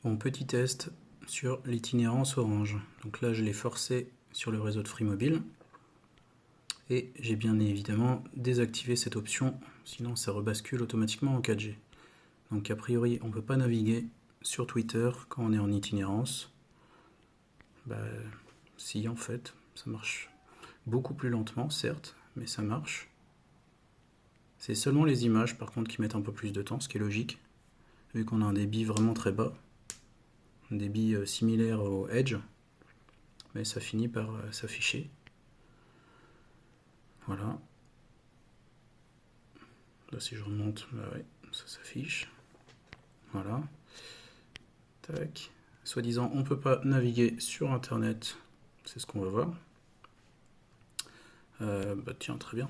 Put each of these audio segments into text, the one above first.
Bon, petit test sur l'itinérance Orange. Donc là, je l'ai forcé sur le réseau de Free Mobile. Et j'ai bien évidemment désactivé cette option, sinon ça rebascule automatiquement en 4G. Donc a priori, on ne peut pas naviguer sur Twitter quand on est en itinérance. Si, en fait, ça marche beaucoup plus lentement, certes, mais ça marche. C'est seulement les images, par contre, qui mettent un peu plus de temps, ce qui est logique, vu qu'on a un débit vraiment très bas, un débit similaire au Edge, mais ça finit par s'afficher. Voilà. Là, si je remonte, ouais, ça s'affiche. Voilà. Tac. Soi-disant, on ne peut pas naviguer sur Internet. C'est ce qu'on va voir. Tiens, très bien.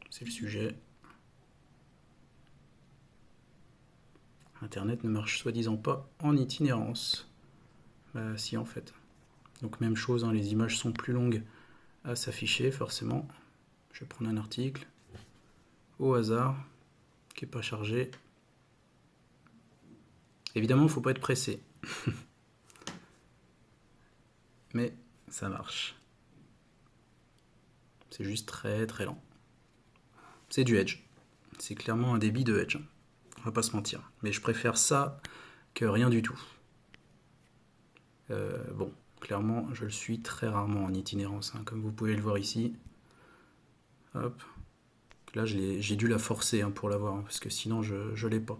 C'est le sujet. Internet ne marche soi-disant pas en itinérance. Si, en fait. Donc, même chose, hein, les images sont plus longues à s'afficher, forcément. Je vais prendre un article au hasard qui n'est pas chargé. Évidemment, il ne faut pas être pressé. Mais ça marche. C'est juste très très lent. C'est du Edge. C'est clairement un débit de Edge. On va pas se mentir. Mais je préfère ça que rien du tout. Bon, clairement, je le suis très rarement en itinérance, hein, comme vous pouvez le voir ici. Hop. Là, j'ai dû la forcer hein, pour l'avoir, hein, parce que sinon, je ne l'ai pas.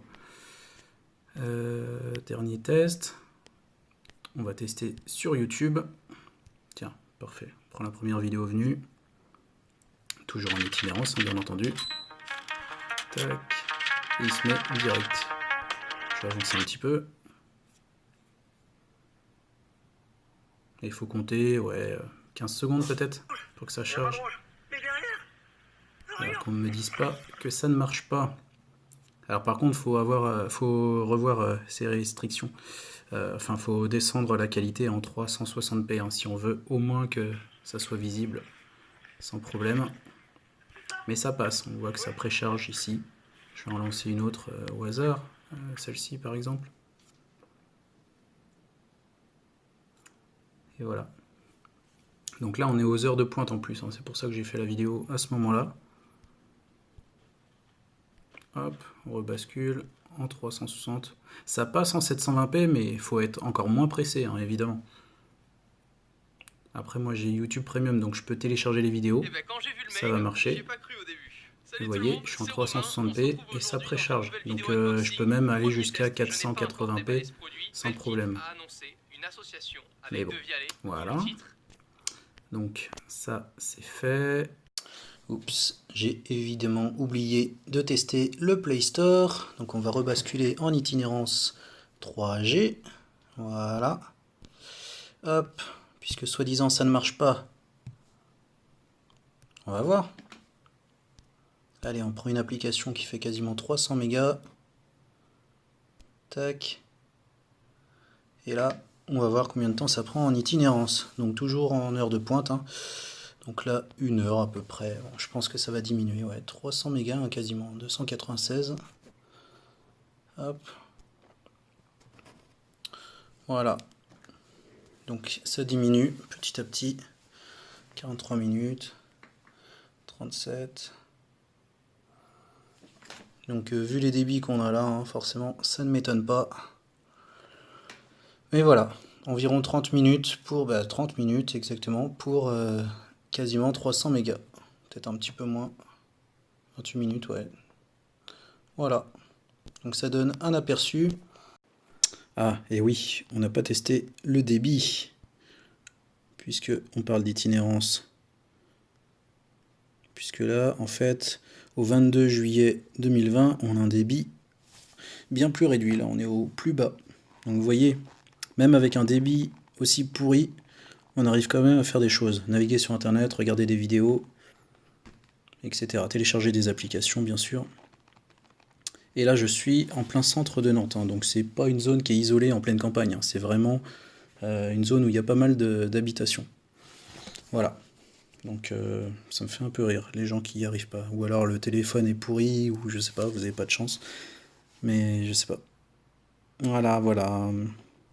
Dernier test. On va tester sur YouTube. Tiens, parfait. On prend la première vidéo venue. Toujours en itinérance, hein, bien entendu. Tac. Et il se met en direct. Je vais avancer un petit peu. Et il faut compter, ouais, 15 secondes peut-être, pour que ça charge. Alors qu'on ne me dise pas que ça ne marche pas. Alors par contre, faut revoir ces restrictions. Enfin, faut descendre la qualité en 360p, hein, si on veut au moins que ça soit visible sans problème. Mais ça passe, on voit que ça précharge ici. Je vais en lancer une autre au hasard, celle-ci par exemple. Et voilà. Donc là, on est aux heures de pointe en plus, hein, c'est pour ça que j'ai fait la vidéo à ce moment-là. Hop, on rebascule en 360. Ça passe en 720p, mais il faut être encore moins pressé, hein, évidemment. Après, moi j'ai YouTube Premium, donc je peux télécharger les vidéos. Ça va marcher. Vous voyez, je suis en 360p et ça précharge. Donc je peux même aller jusqu'à 480p sans problème. Mais bon, voilà. Donc ça c'est fait. Oups, j'ai évidemment oublié de tester le Play Store. Donc on va rebasculer en itinérance 3G. Voilà. Hop, puisque soi-disant ça ne marche pas. On va voir. Allez, on prend une application qui fait quasiment 300 mégas. Tac. Et là, on va voir combien de temps ça prend en itinérance. Donc toujours en heure de pointe. Hein. Donc là, 1 heure à peu près. Bon, je pense que ça va diminuer. Ouais, 300 mégas hein, quasiment. 296. Hop. Voilà. Donc ça diminue petit à petit. 43 minutes. 37. Donc vu les débits qu'on a là, hein, forcément, ça ne m'étonne pas. Mais voilà, environ 30 minutes pour 30 minutes exactement pour quasiment 300 mégas. Peut-être un petit peu moins. 28 minutes, ouais. Voilà. Donc ça donne un aperçu. Ah, et oui, on n'a pas testé le débit, puisque on parle d'itinérance. Puisque là, en fait, au 22 juillet 2020, on a un débit bien plus réduit. Là, on est au plus bas. Donc vous voyez, même avec un débit aussi pourri, on arrive quand même à faire des choses. Naviguer sur Internet, regarder des vidéos, etc. Télécharger des applications, bien sûr. Et là, je suis en plein centre de Nantes. Hein, donc c'est pas une zone qui est isolée en pleine campagne. Hein, c'est vraiment une zone où il y a pas mal d'habitations. Voilà. Donc ça me fait un peu rire, les gens qui n'y arrivent pas. Ou alors le téléphone est pourri, ou je sais pas, vous n'avez pas de chance. Mais je sais pas. Voilà, voilà.